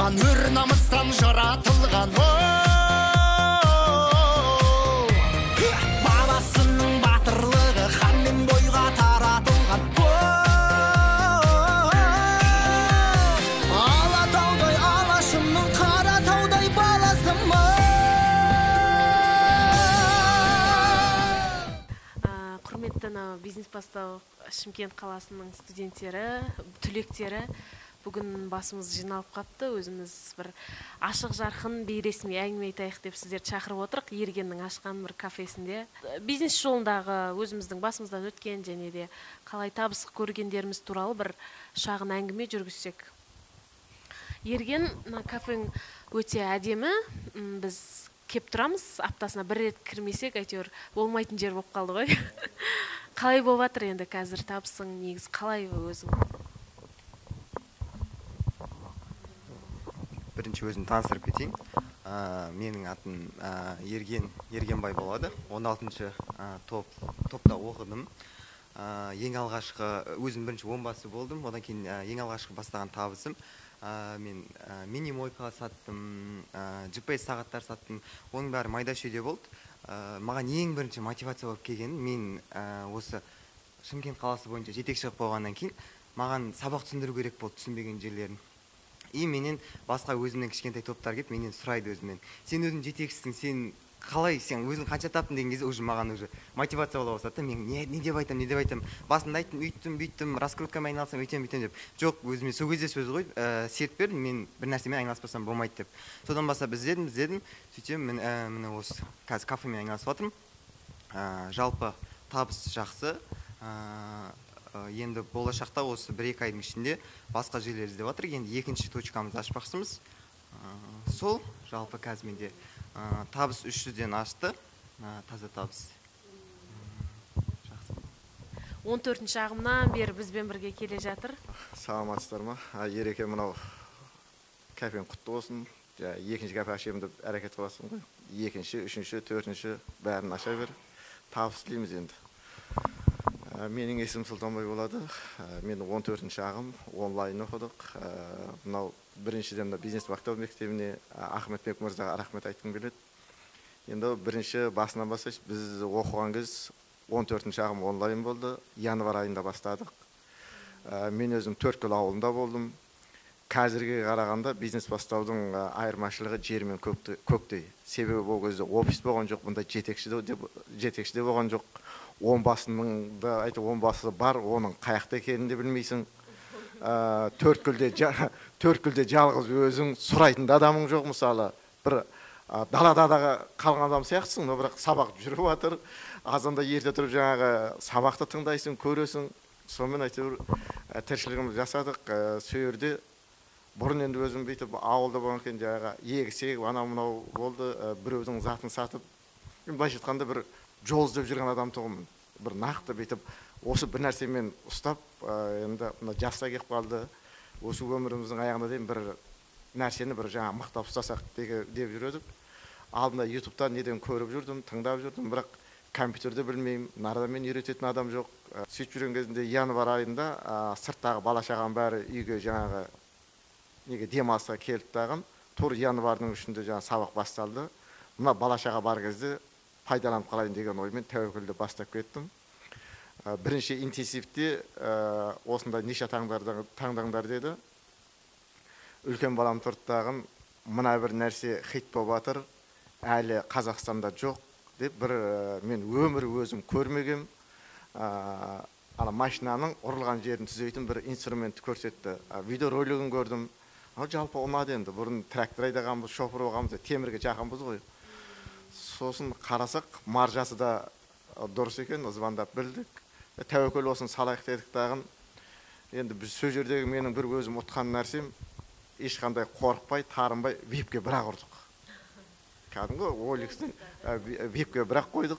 жаратылған, өр намыстан жаратылған. Баласының батырлығы хан мен бойға таратылған. Алатаудай алашымның, Қаратаудай баласымын. Құрметті бизнес бастау Шымкент қаласының студенттері, түлектері бүгін басымыз жиналып қапты. Өзіміз бір ашық жарқын бейресми әңгіме айтайық деп сіздерді шақырып отырық. Ергеннің ашқан бір кафесінде. Бизнес жолындағы өзіміздің басымыздан өткен және де қалай табыс көргендеріміз туралы бір шағын әңгіме жүргізсек. Ерген, кафең өте әдемі. Біз кеп тұрамыз, аптасына бір рет кірмесек, әйтеуір болмайтын жер болып қалды ғой. Қалай болып жатыр енді қазір табысың, негіз қалай өзің? Бірінші өзім таныстырып кетейін. Менің атым Ергенбай болады. 16-шы топта оқыдым. Ең алғашқы өзім бірінші онбасы болдым. Одан кейін ең алғашқы бастаған табысым. Мен мини-мойка саттым, GPS сағаттар саттым. Оның бәрі майда шүйде болды. Маған ең бірінші мотивация болып келген, мен осы Шымкент қаласы бойынша жетекші болғаннан кейін маған сабақ түсіндіру керек болды, түсінбеген жерлерін. И менен басқа өзімнен кішкентай топтар келіп, менен сұрайды өзімнен. Сен өзің жетекшісің, сен қалай, сен өзің қанша таптың деген кезде уже маған уже мотивация бола бастады. Мен не деп айтам? Басында айттым, үйттім, раскруткамен айналсам, өйтем деп. Жоқ, өзіме сол кезде сөз ғой, серт бердім, мен бір нәрсемен айналыспасам болмайды деп. Содан бастап іздедім. Сөйтсем, міне осы қазір кафемен айналысып жатырмын. Жалпы табыс жақсы. Енді болашақта осы 1-2 айдың ішінде басқа жерлер іздеп жатыр. Енді екінші точкамызды ашпақшымыз. Сол жалпы қазір менде табыс 300-ден ашты. Таза табыс. 14-ші ағымнан бері бізбен бірге келе жатыр. Саламатсыздар ма? Ереке, мынау кафең құтты болсын. Екінші кафе ашайын деп әрекет қыласың ғой. Екінші, үшінші, төртінші бәрін аша бер. Табыс тілейміз енді. Менің есім Сұлтанбай болады. Мен 14-ші ағым онлайн оқыдық. Мынау біріншіден бизнес бақтау мектебіне Ахметбек мырзаға рахмет айтқым келеді. Енді бірінші басынан бастайық, біз оқыған кез 14-ші ағым онлайн болды. Январ айында бастадық. Мен өзім Төрткүл ауылында болдым. Қазірге қарағанда бизнес бастаудың айырмашылығы жер мен көктей. Себебі бұл кезде офис болған жоқ, бұнда жетекші де болған жоқ. Онбасы бар, оның қаяқта екенін де білмейсің. Төрткүлде жалғыз өзің сұрайтын адамың жоқ, мысалы. Бір далада қалған адам сияқтысың, но бірақ сабақ жүріп жатыр. Азанда ерте тұрып жаңағы сабақты тыңдайсың, көресің. Сонымен әйтеуір тіршілігімізді жасадық. Сөйерде бұрын енді өзім бүйтіп ауылда болған екен, жаңағы егісек, анау-мынау болды, біреудің затын сатып. Былайша айтқанда бір жол іздеп жүрген адам тұғымын. Бір нақты бүйтіп осы бір нәрсемен ұстап, енді жаста келіп қалды. Осы өміріміздің аяғына дейін бір нәрсені бір жаңа мықтап ұстасақ деп жүрдік. Алдында ютубтан неден көріп жүрдім, тыңдап жүрдім, бірақ компьютерді білмеймін, нарада мен үйрететін адам жоқ. Сөйтіп жүрген кезінде январ айында сырттағы бала-шағам бәрі үйге жаңағы демалысқа келіп тағын. Тур январдың үшінде жаңа сабақ басталды. Мына бала-шаға бар кезде пайдаланып қалайын деген оймен тәуекелді бастап кеттім. Бірінші интенсивте осындай неше таңдаңдар деді. Үлкен балам тұрттағын, мына бір нәрсе хит болып жатыр, әлі Қазақстанда жоқ деп, бір мен өмір өзім көрмегем. Машинаның ұрылған жерін түзейтін бір инструментті көрсетті. Видеоролигін көрдім. Жалпы ұнады енді. Бұрын трактор айдағанбыз, шофер болғанбыз, темірге жақынбыз ғой. Сосын қарасақ, маржасы да дұрыс екен, звондап білдік. Тәуекел болсын салайық дедік тағын. Енді біз сөз жердегі менің бір өзім ұтқан нәрсем, ешқандай қорықпай, тарынбай, випке бірақ ұрдық. Кәдімгі Оликстен випке бірақ қойдық.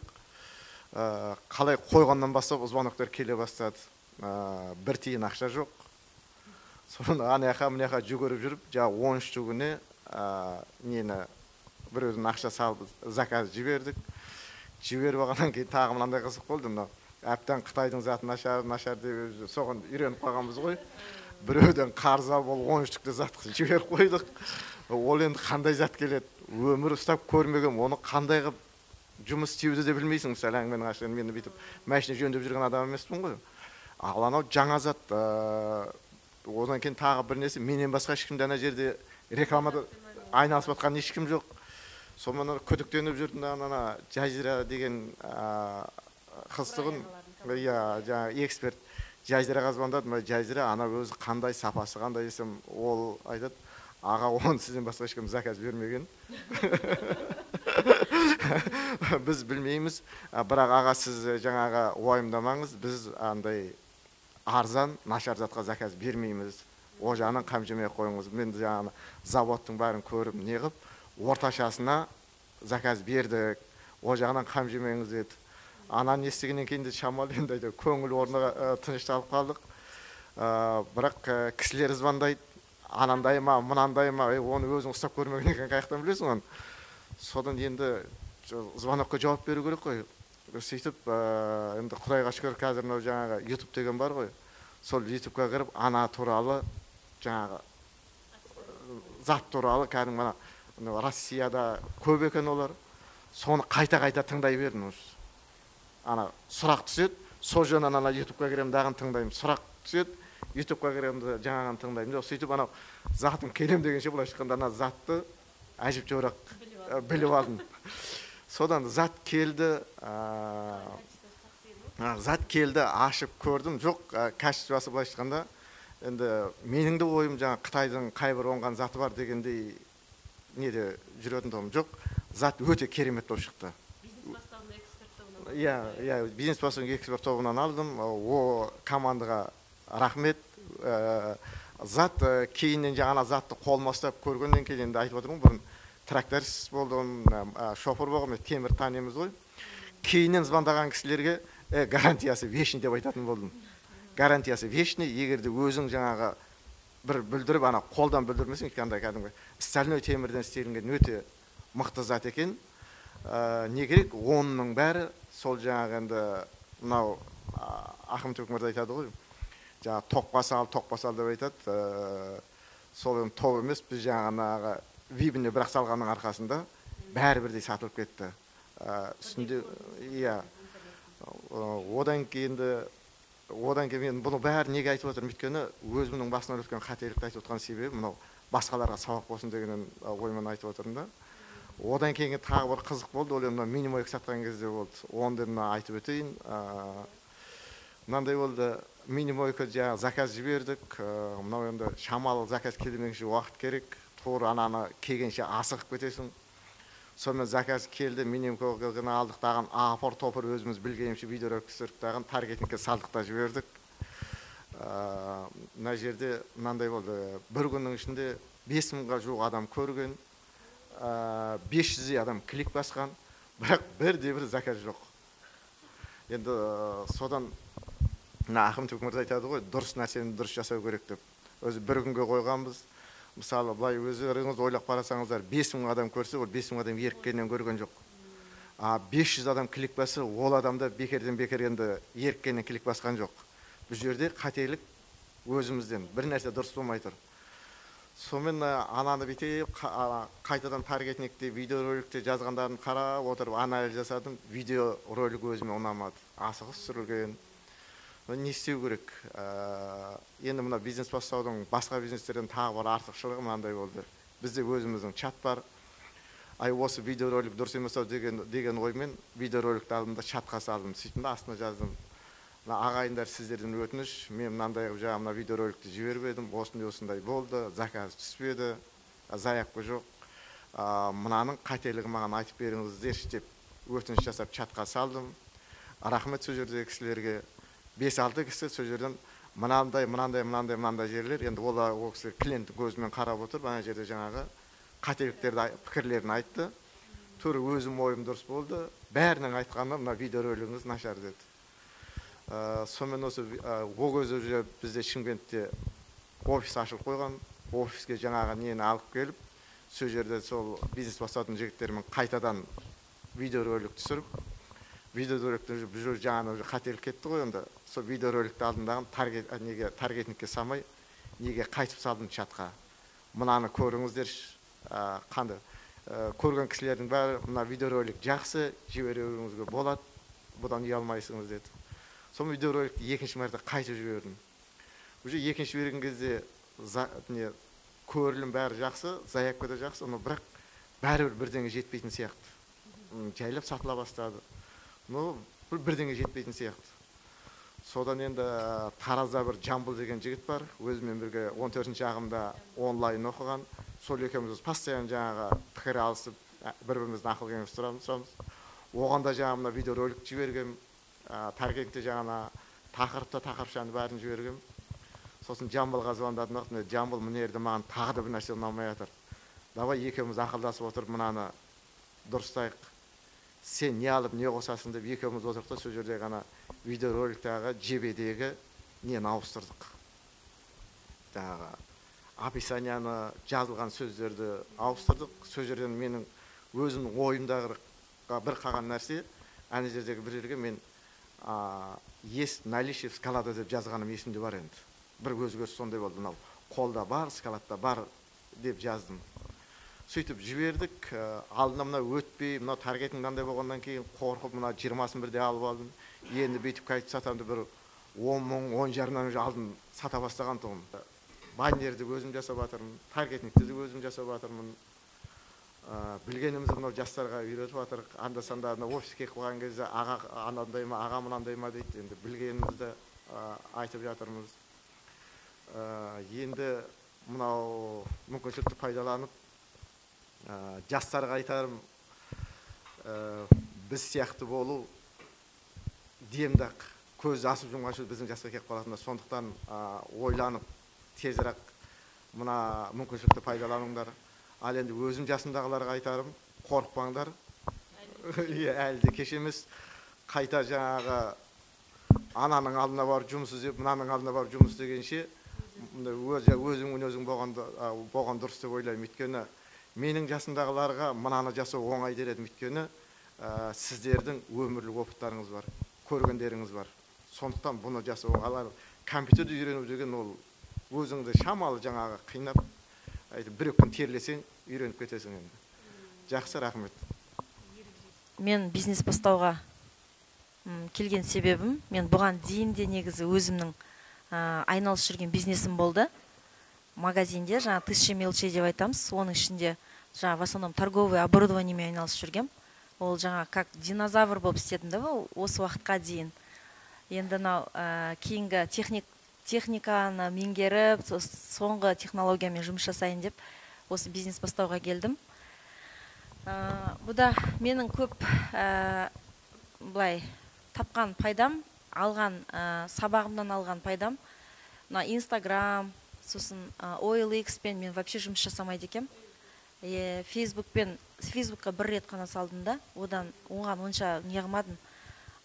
Қалай қойғаннан бастап звоноктар келе бастады. Бір тиын ақша жоқ. Соны ана-яқа жүгіріп жүріп, жаңа 13 күні нені біреудің ақша салып заказ жібердік. Жіберіп алғаннан кейін тағы мынандай қызық болды. Әптен Қытайдың заты нашар деп соған үйреніп қалғанбыз ғой. біреуден қарыз алып ол 13-түкті затқа жіберіп қойдық. Ол енді қандай зат келеді, өмір ұстап көрмеген, оны қандай қылып жұмыс істеуді де білмейсің. Мысалы әңгіменің ашығын мен бүйтіп машина жөндеп жүрген адам емеспін ғой. Ал анау жаңа зат, одан кейін тағы бір нәрсе, менен басқа ешкімде ана жерде рекламада айналысып жатқан ешкім жоқ. Сонымен күдіктеніп жүрдім, ана Жазира деген қыздығын, жаңа эксперт Жазираға звондадым. Жазира, ана өзі қандай, сапасы қандай десем, ол айтады, аға, оны сізден басқа ешкім заказ бермеген. Біз білмейміз, бірақ аға, сіз жаңаға уайымдамаңыз, біз андай арзан, нашар затқа заказ бермейміз. О жағынан қам жемей қойыңыз. Мен жаңа заводтың бәрін көріп, не қып, орташасына заказ бердік. О жағынан қам жемеңіз деді. Анан естігеннен кейін де шамалы енді көңіл орнына тынышталып қалдық. Бірақ кісілер звондайды, анандай ма, мынандай ма, оны өзің ұстап көрмеген екен, қаяқтан білесің оны. Содан енді звонокқа жауап беру керек қой. Сөйтіп, енді Құдайға шүкір, қазір жаңағы YouTube деген бар ғой. Сол YouTube-қа кіріп, ана туралы, жаңағы зат туралы, кәдімгі Россияда көп екен олар. Соны қайта-қайта тыңдай бердім. Ана сұрақ түседі, сол жөнінен ана YouTube-қа кіремін, дағын тыңдаймын. Сұрақ түседі, YouTube-қа кіремін, жаңағын тыңдаймын. Сөйтіп, ана затын келем дегенше былай шыққанда ана затты әжіп жорақ біліп алдым. Содан зат келді, ашып көрдім. Жоқ, качествосы былай шыққанда, енді менің де ойым жаңа Қытайдың қайбір оңған заты бар дегендей неде жүретін тұғым. Жоқ, зат өте керемет болып шықты. Бизнес бастауының эксперт тобынан алдым. О командаға рахмет. Зат кейіннен жаңа затты қолмастап көргеннен кейін енді айтып отырмын, бұрын тракторист болдым, шофер болдым, темір танимыз ғой. Кейіннен звондаған кісілерге гарантиясы вечный деп айтатын болдым. Гарантиясы вечный, егерде өзің жаңағы бір бүлдіріп, ана қолдан бүлдірмесің, кандай кәдімгі стальной темірден істелінген өте мықты зат екен. Не керек? Оның бәрі сол жаңағы енді мынау Ахмет Өкмірді айтады ғой. Жаңағы тоқпа сал деп айтады. Сол топ емес, біз жаңағы вибіне бірақ салғанның арқасында бәрі бірдей сатылып кетті. Үстінде, одан кейін мен бұны бәрі неге айтып отырмын? Өйткені өзімнің басынан өткен қателікті айтып отырған себебі мынау басқаларға сабақ болсын деген оймен айтып отырмын да. Одан кейін тағы бір қызық болды, ол енді минимойк сатқан кезде болды. Оны да айтып өтейін. Мынандай болды, минимойка жаңағы заказ жібердік. Мынау енді шамалы заказ келмегенше уақыт керек. Тура ананы келгенше асығып кетесің. Сонымен заказ келді, минимойка алдық тағын апыр топыр өзіміз білгенімше видеоролик түсіріп тағын таргетингке салдық та жібердік. Мына жерде мынандай болды, бір күннің ішінде 5000-ға жуық адам көрген. 500 адам клик басқан, бірақ бірде-бір заказ жоқ. Енді содан Ахмет Өкмірді айтады ғой, дұрыс нәрсені дұрыс жасау керек деп. Өзі бір күнге қойғанбыз. Мысалы, былай өздеріңіз ойлап қарасаңыздар, 5000 адам көрсе, ол 5000 адам еріккеннен көрген жоқ. 500 адам клик басы, ол адамда бекерден енді еріккеннен клик басқан жоқ. Бұл жерде қателік өзімізден, бір нәрсе дұрыс болмай тұр. Сонымен ананы бітеп, қайтадан таргетингте, видеороликте жазғандарын қарап отырып, анализ жасадым. Видеоролик өзіме ұнамады. Асығыс түсірілген. Не істеу керек? Енді мына бизнес бастаудың басқа бизнестерден тағы бар артықшылығы мынандай болды. Бізде өзіміздің чат бар. Осы видеоролик дұрыс емес деген оймен видеороликті алдым да чатқа салдым. Сөйтіп астына жаздым. Ағайындар, сіздерден өтініш, мен мынандай жаңа видеороликті жіберіп едім, осындай болды, заказ түспеді, заяпқа жоқ. Мынаның қателігі маған айтып беріңіздерші деп өтініш жасап чатқа салдым. Рахмет сол жердегі кісілерге. 5-6 кісі сол жерден мынандай жерлер, енді ол кісі клиент көзімен қарап отыр, ана жерде жаңағы қателіктерді, пікірлерін айтты. Тура өзім ойым дұрыс болды. Бәрінің айтқаны мына видеоролигіңіз нашар деді. Сонымен осы ол кезде бізде Шымкентте офис ашылып қойған. Офиске жаңағы нені алып келіп, сол жерде сол бизнес бастайтын жігіттермен қайтадан видеоролик түсіріп, видеороликті біз жаңағы қателік кетті ғой, енді сол видеороликті алдындағы таргетингке салмай неге қайтып салдым чатқа. Мынаны көріңіздерші, қанды. Көрген кісілердің бәрі мына видеоролик жақсы, жіберуіңізге болады, бұдан ұялмайсыңыз деді. Сол видеороликті екінші мәрте қайтып жібердім. Уже екінші берген кезде көрілім бәрі жақсы, заявка да жақсы, но бірақ бәрібір бірдеңе жетпейтін сияқты. Жайлап сатыла бастады. Но бірдеңе жетпейтін сияқты. Содан енді Таразда бір Жамбыл деген жігіт бар, өзімен бірге 14-ші ағымда онлайн оқыған. Сол екеуміз постоянно жаңағы пікір алысып, бір-біріміздің ақыл кеңес сұрамыз. Оған да жаңағы видеоролик жібергем, таргетте жаңағы тақырыпшаны бәрін жібергем. Сосын Жамбылға звондадым, Жамбыл мына жерде маған тағы да бір нәрсе ұнамай жатыр. Давай екеуміз ақылдасып отырып мынаны дұрыстайық. Сен не алып, не қосасың деп екеуміз отырып та сол жерде ғана видеороликтағы жебедегі нені ауыстырдық. Жаңағы описанияны, жазылған сөздерді ауыстырдық. Сол жерден менің өзімнің ойымдағы бір қалған нәрсе, әне жердегі бір жерге мен есть наличие в скалада деп жазғаным есімде бар енді. Бір өзгеріс сондай болды, мынау қолда бар, скаладта бар деп жаздым. Сөйтіп жібердік, алдына мына өтпей, мына таргетинг мынандай болғаннан кейін қорқып, мына 20-сын бірде алып алдым. Енді бүйтіп қайтып сатамды бір 10 мың, 10,5-нан алдын сата бастаған тұғым. Баннерді өзім жасап жатырмын, таргетингті де өзім жасап жатырмын. Білгенімізді мынау жастарға үйретіп жатырық. Анда-санда офиске қойған кезде аға анандай ма, аға мынандай ма дейді. Енді білгенімізді айтып жатырмыз. Енді мынау мүмкіншілікті пайдаланып жастарға айтарым, біз сияқты болу демдақ, көз асып жұмғашы біздің жасқа кеп қалатында. Сондықтан ойланып тезірек мына мүмкіншілікті пайдаланыңдар. Ал енді өзім жасымдағыларға айтарым, қорықпаңдар. Әлі де кеш емес. Қайта жаңағы ананың алдына барып жұмыс іздеп, мынаның алдына барып жұмыс істегенше өзің болған дұрыс деп ойлаймын. Өйткені менің жасымдағыларға мынаны жасау оңай дер едім. Өйткені сіздердің өмірлік опыттарыңыз бар, көргендеріңіз бар. Сондықтан бұны жасау оңай. Компьютерді үйрену деген ол өзіңді шамалы жаңағы қинап, бір күн терлесең, үйреніп кетесің енді. Жақсы, рахмет. Мен бизнес бастауға келген себебім, мен бұған дейін де негізі өзімнің айналысып жүрген бизнесім болды. Магазинде, жаңа 1000 мелочей деп айтамыз, оның ішінде жаңа в основном торговый оборудованиямен айналысып жүргем. Ол жаңа как динозавр болып істедім да, осы уақытқа дейін. Енді кейінгі техниканы меңгеріп, соңғы технологиямен жұмыс жасайын деп осы бизнес бастауға келдім. Бұда менің көп былай тапқан пайдам, алған сабағымнан алған пайдам, Instagram, сосын OLX-пен мен вообще жұмыс жасамайды екем. Фейсбукқа бір рет қана салдым да, оған онша неғымадым.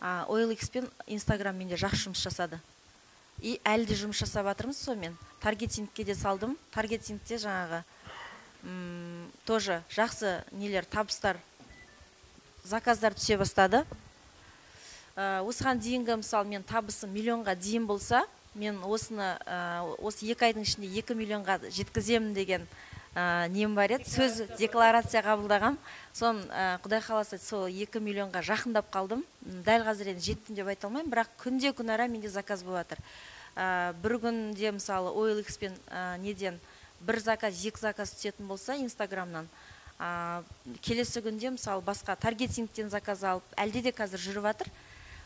OLX-пен Instagram менде жақсы жұмыс жасады. И әлі де жұмыс жасап жатырмыз сонымен. Таргетингке де салдым. Таргетингте жаңағы тоже жақсы нелер, табыстар, заказдар түсе бастады. Осыған дейінгі мысалы мен табысым миллионға дейін болса, мен осы 2 айдың ішінде 2 миллионға жеткіземін деген нем бар еді, сөз декларация қабылдағам. Сон Құдай қаласа сол 2 миллионға жақындап қалдым. Дәл қазір енді жеттім деп айта алмаймын, бірақ күнде күн ара менде заказ болып жатыр. Бір күнде мысалы OLX-пен неден бір заказ, 2 заказ түсетін болса Инстаграмнан, келесі күнде мысалы басқа таргетингтен заказ алып, әлде де қазір жүріп жатыр.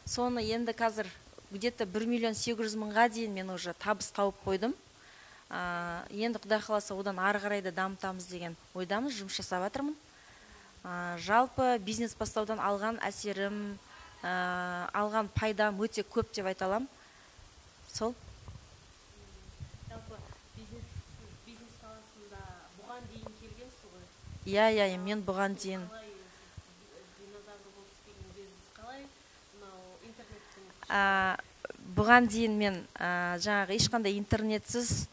Соны енді қазір где-то 1,8 миллион дейін мен уже табыс тауып қойдым. Енді Құдай қаласа одан ары қарай да дамытамыз деген ойдамыз, жұмыс жасап жатырмын. Жалпы бизнес бастаудан алған әсерім, алған пайдам өте көп деп айта аламын. Сол. Жалпы бизнес саласында бұған дейін келгенсіз ғой? Иә, мен бұған дейін. Бұған дейін мен жаңағы ешқандай интернетсіз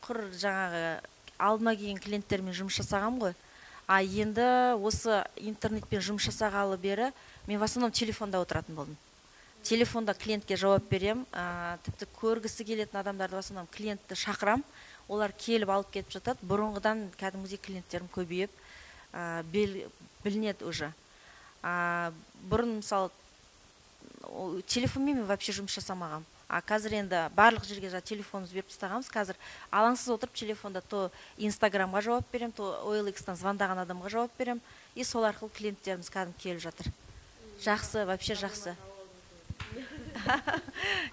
құр жаңағы алдыма келген клиенттермен жұмыс жасағам ғой. Енді осы интернетпен жұмыс жасағалы бері мен в основном телефонда отыратын болдым. телефонда клиентке жауап берем. Тіпті көргісі келетін адамдарды в основном клиентті шақырам. Олар келіп алып кетіп жатады. Бұрынғыдан кәдімгідей клиенттерім көбейіп білінеді уже. Бұрын мысалы телефонмен мен вообще жұмыс жасамағам. Қазір енді барлық жерге телефонымызды беріп тастағанбыз. Қазір алаңсыз отырып телефонда то Инстаграмға жауап берем, то OLX-тан звондаған адамға жауап берем. И сол арқылы клиенттеріміз кәдімгі келіп жатыр. Жақсы, вообще жақсы.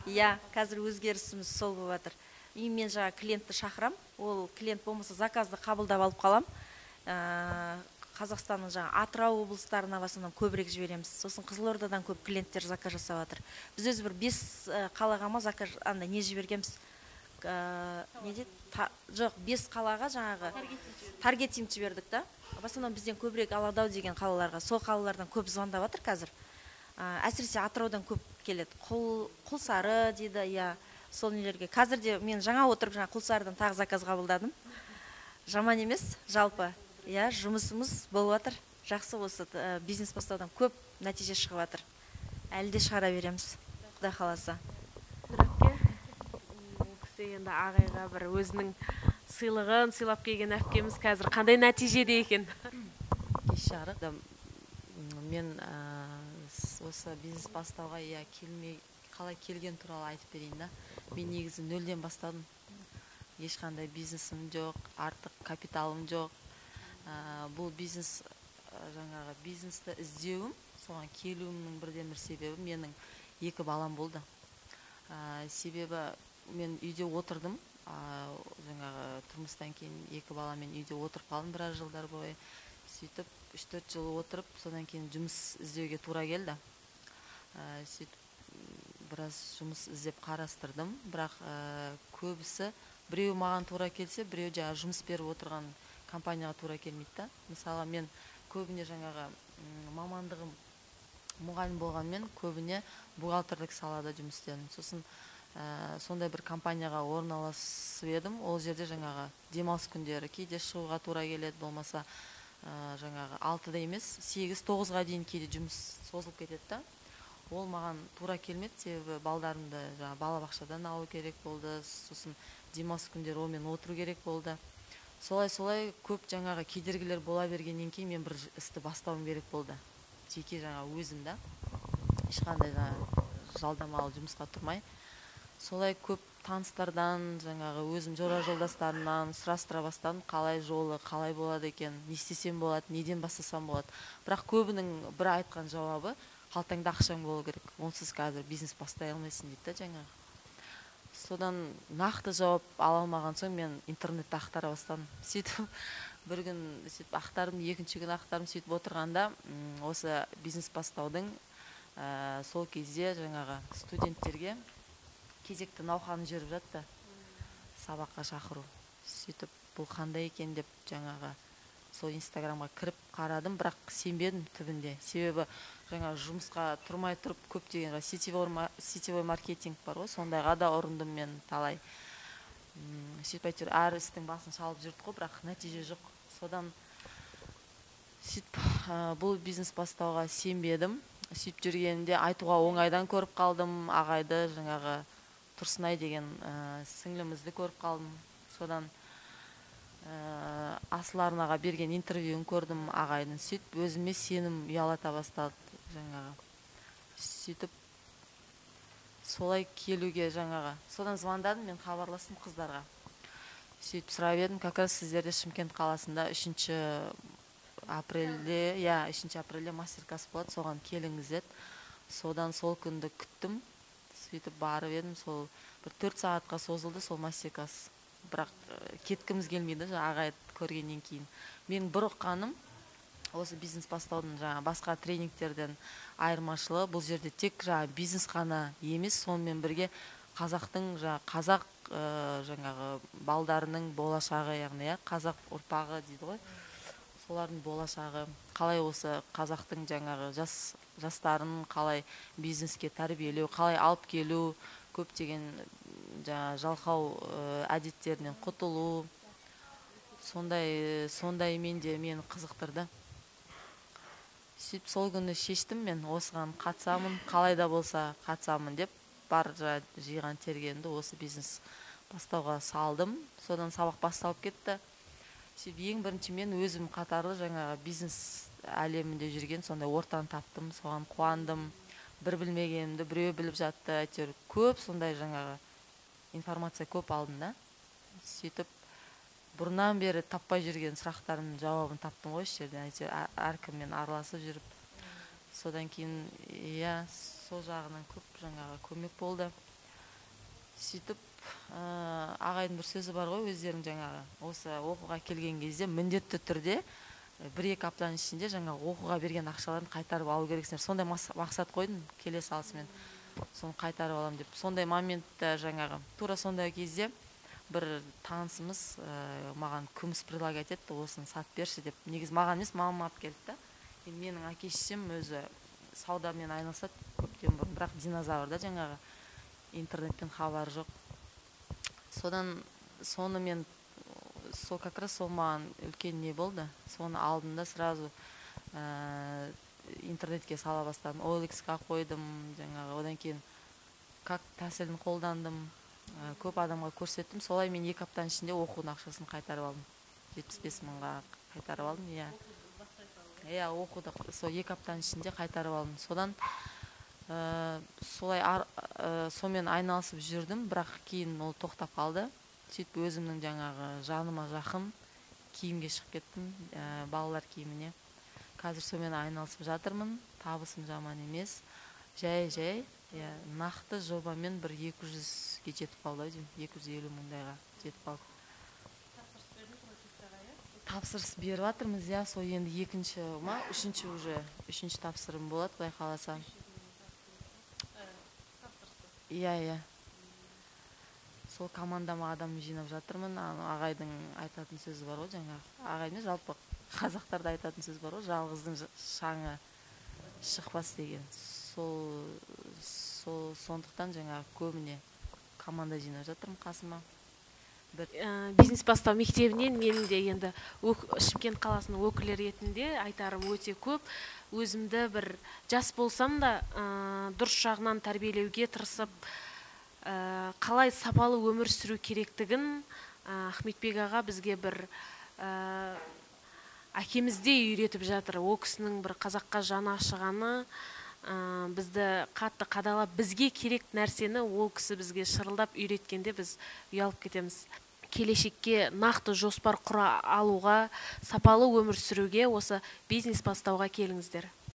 Иә, қазір өзгерісіміз сол болып жатыр. И мен жаңа клиентті шақырам. Ол клиент болмаса заказды қабылдап алып қалам. Қазақстанның жаңа Атырау облыстарына в основном көбірек жібереміз. Сосын Қызылордадан көп клиенттер заказ жасап жатыр. Біз өзі бір 5 қалаға ма заказ андай не жібергенбіз. Не дейді? Жоқ, 5 қалаға жаңағы таргетинг жібердік та. В основном бізден көбірек Алатау деген қалаларға, сол қалалардан көп звондап жатыр қазір. Әсіресе Атыраудан көп келеді. Құлсары дейді, иә, сол нелерге. Қазір де мен жаңа отырып жаңа Құлсарыдан тағы заказ қабылдадым. Жаман емес, жалпы. Иә, жұмысымыз болып жатыр. Жақсы осы бизнес бастаудан көп нәтиже шығып жатыр. Әлі де шығара береміз. Құда қаласа. Кісі енді ағайға бір өзінің сыйлығын сыйлап келген әпкеміз қазір қандай нәтижеде екен? Кеш жарық. Мен осы бизнес бастауға қалай келген туралы айтып берейін да. Мен негізі нөлден бастадым. Ешқандай бизнесім жоқ, артық капиталым жоқ. Бұл бизнес жаңағы бизнесті іздеуім, соған келуімнің бірден бір себебі менің 2 балам болды. Себебі мен үйде отырдым, жаңағы тұрмыстан кейін 2 баламен үйде отырып қалдым біраз жылдар бойы. Сөйтіп 3-4 жыл отырып, содан кейін жұмыс іздеуге тура келді. Сөйтіп біраз жұмыс іздеп қарастырдым, бірақ көбісі біреу маған тура келсе, біреу жаңағы жұмыс беріп отырған компанияға тура келмейді да. Мысалы, мен көбіне жаңағы мамандығым мұғалім болғанмен, көбіне бухгалтерлік салада жұмыс істедім. Сосын сондай бір компанияға орналасып едім. Ол жерде жаңағы демалыс күндері кейде шығуға тура келеді, болмаса жаңағы 6-да емес, 8-9-ға дейін кейде жұмыс созылып кетеді да. Ол маған тура келмеді, себебі балдарымды балабақшадан алу керек болды. Сосын демалыс күндері олмен отыру керек болды. Солай көп жаңағы кедергілер бола бергеннен кейін мен бір істі бастауым керек болды. Жеке жаңағы өзім да. Ешқандай жалдамалы жұмысқа тұрмай. Солай көп таныстардан, жаңағы өзім жора жолдастарымнан сұрастыра бастадым, қалай жолы, қалай болады екен, не істесем болады, неден бастасам болады. Бірақ көбінің бір айтқан жауабы, қалтаңда ақшаң болу керек. Онсыз қазір бизнес бастай алмайсың дейді да жаңағы. Содан нақты жауап ала алмаған соң мен интернетте ақтара бастадым. Сөйтіп бір күн ақтардым, екінші күн ақтардым, сөйтіп отырғанда осы бизнес бастаудың сол кезде жаңағы студенттерге кезекті науқаны жүріп жатты, сабаққа шақыру. Сөйтіп бұл қандай екен деп жаңағы сол Инстаграмға кіріп қарадым, бірақ сенбедім түбінде. Себебі жаңа жұмысқа тұрмай тұрып көптеген сетевой маркетинг бар ғой, сондайға да ұрындым мен талай. Сөйтіп әйтеуір әр істің басын шалып жүрді ғой, бірақ нәтиже жоқ. Содан сөйтіп бұл бизнес бастауға сенбедім. Сөйтіп жүргенімде айтуға оңайдан көріп қалдым, ағайды жаңағы Тұрсынай деген сіңлімізді көріп қалдым. Содан Асыл арнаға берген интервьюін көрдім ағайдың. Сөйтіп өзіме сенім ұялата бастады жаңағы. Сөйтіп солай келуге жаңағы. Содан звондадым, мен хабарластым қыздарға. Сөйтіп сұрап едім, как раз сіздерде Шымкент қаласында 3 апрельде мастер-класс болады, соған келіңіз деді. Содан сол күнді күттім. Сөйтіп барып едім, сол бір 4 сағатқа созылды сол мастер-класс. Бірақ кеткіміз келмейді ағайды көргеннен кейін. Мен бір ұққаным, осы бизнес бастаудың басқа тренингтерден айырмашылығы, бұл жерде тек бизнес қана емес, сонымен бірге қазақ жаңағы балдарының болашағы, яғни қазақ ұрпағы дейді ғой. Солардың болашағы, қалай осы қазақтың жаңағы жастарын қалай бизнеске тәрбиелеу, қалай алып келу, көптеген жалқау әдеттерінен құтылу, сондай менде мені қызықтырды. сөйтіп сол күні шештім, мен осыған қатысамын, қалай да болса қатысамын деп бар жиған тергенімді осы бизнес бастауға салдым. Содан сабақ басталып кетті. Сөйтіп ең бірінші мен өзім қатарлы жаңағы бизнес әлемінде жүрген сондай ортаны таптым, соған қуандым. Бір білмегенімді біреу біліп жатты, әйтеуір көп сондай жаңағы информация көп алдым да. Сөйтіп бұрыннан бері таппай жүрген сұрақтарымның жауабын таптым ғой осы жерде, әйтеуір әркіммен араласып жүріп. Содан кейін сол жағынан көп жаңағы көмек болды. Сөйтіп ағайдың бір сөзі бар ғой, өздерің жаңағы осы оқуға келген кезде міндетті түрде 1-2 аптаның ішінде жаңағы оқуға берген ақшаларын қайтарып алу керексіңдер. Сондай мақсат қойдым, келе салысымен соны қайтарып алам деп. Сондай моментте жаңағы тура сондай кезде бір танысымыз маған күміс предлагать етті, осыны сатып берші деп. Негіз маған емес, мамама алып келді да. Менің әке-шешем өзі саудамен айналысады көптен бұрын, бірақ динозаврда жаңағы интернеттен хабар жоқ. Содан соны мен сол как раз сол маған үлкен не болды. Соны алдында сразу интернетке сала бастадым. OLX-қа қойдым, жаңағы одан кейін как тәсілін қолдандым, көп адамға көрсеттім. Солай мен 2 аптаның ішінде оқудың ақшасын қайтарып алдым. 75 мыңға қайтарып алдым. Оқуды сол 2 аптаның ішінде қайтарып алдым. Содан солай сонымен айналысып жүрдім, бірақ кейін ол тоқтап қалды. Сөйтіп өзімнің жаңағы жаныма жақын киімге шығып кеттім, балалар киіміне. Қазір сонымен айналысып жатырмын, табысым жаман емес. Жай, нақты жобамен бір 200-ге жетіп қалды, 250 мыңдайға жетіп қалды. Тапсырыс беріп жатырмыз, сол енді екінші ма, үшінші тапсырым болады, құдай қаласа. Сол командама адам жинап жатырмын. Ағайдың айтатын сөзі бар ғой, жаңағы ағайдың жалпы қазақтарда айтатын сөз бар ғой, жалғыздың шаңы шықпас деген. Сондықтан жаңағы көбіне команда жинап жатырмын қасыма. Бизнес бастау мектебінен менің де енді Шымкент қаласының өкілі ретінде айтарым өте көп. Өзімді бір жас болсам да дұрыс жағынан тәрбиелеуге тырысып, қалай сапалы өмір сүру керектігін Ахметбек аға бізге бір әкемізде үйретіп жатыр. Ол кісінің бір қазаққа жаны ашығаны, бізді қатты қадалап, бізге керек нәрсені ол кісі бізге шырылдап үйреткенде біз ұялып кетеміз. Келешекке нақты жоспар құра алуға, сапалы өмір сүруге осы бизнес бастауға келіңіздер.